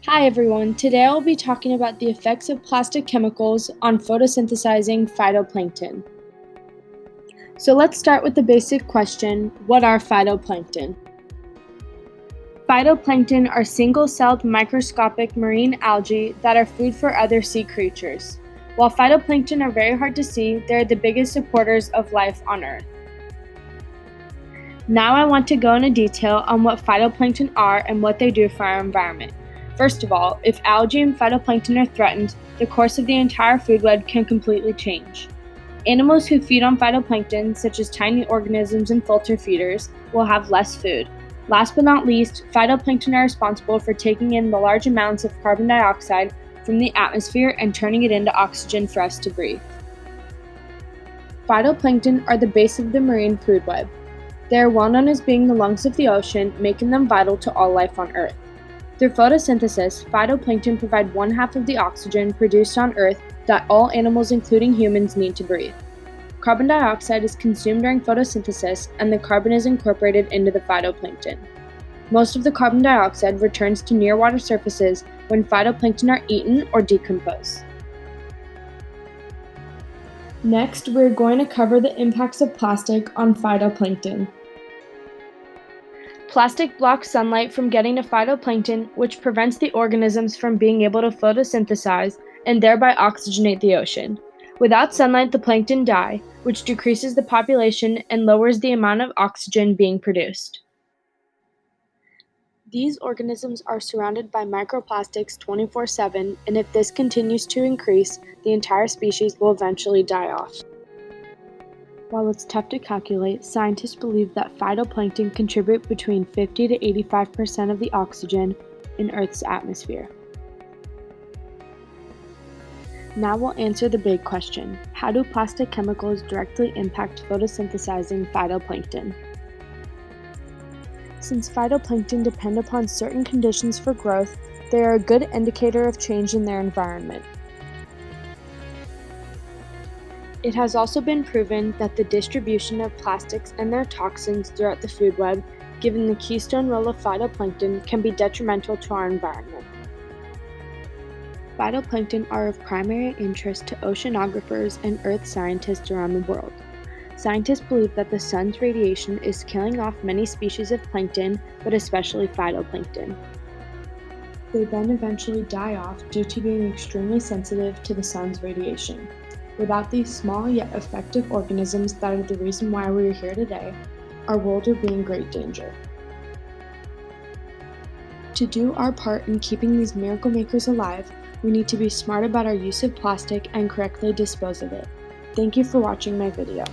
Hi everyone, today I will be talking about the effects of plastic chemicals on photosynthesizing phytoplankton. So let's start with the basic question, what are phytoplankton? Phytoplankton are single-celled microscopic marine algae that are food for other sea creatures. While phytoplankton are very hard to see, they are the biggest supporters of life on Earth. Now I want to go into detail on what phytoplankton are and what they do for our environment. First of all, if algae and phytoplankton are threatened, the course of the entire food web can completely change. Animals who feed on phytoplankton, such as tiny organisms and filter feeders, will have less food. Last but not least, phytoplankton are responsible for taking in the large amounts of carbon dioxide from the atmosphere and turning it into oxygen for us to breathe. Phytoplankton are the base of the marine food web. They are well known as being the lungs of the ocean, making them vital to all life on Earth. Through photosynthesis, phytoplankton provide one half of the oxygen produced on Earth that all animals, including humans, need to breathe. Carbon dioxide is consumed during photosynthesis, and the carbon is incorporated into the phytoplankton. Most of the carbon dioxide returns to near water surfaces when phytoplankton are eaten or decompose. Next, we're going to cover the impacts of plastic on phytoplankton. Plastic blocks sunlight from getting to phytoplankton, which prevents the organisms from being able to photosynthesize and thereby oxygenate the ocean. Without sunlight, the plankton die, which decreases the population and lowers the amount of oxygen being produced. These organisms are surrounded by microplastics 24/7, and if this continues to increase, the entire species will eventually die off. While it's tough to calculate, scientists believe that phytoplankton contribute between 50 to 85% of the oxygen in Earth's atmosphere. Now we'll answer the big question, how do plastic chemicals directly impact photosynthesizing phytoplankton? Since phytoplankton depend upon certain conditions for growth, they are a good indicator of change in their environment. It has also been proven that the distribution of plastics and their toxins throughout the food web, given the keystone role of phytoplankton, can be detrimental to our environment. Phytoplankton are of primary interest to oceanographers and earth scientists around the world. Scientists believe that the sun's radiation is killing off many species of plankton, but especially phytoplankton. They then eventually die off due to being extremely sensitive to the sun's radiation. Without these small yet effective organisms that are the reason why we are here today, our world would be in great danger. To do our part in keeping these miracle makers alive, we need to be smart about our use of plastic and correctly dispose of it. Thank you for watching my video.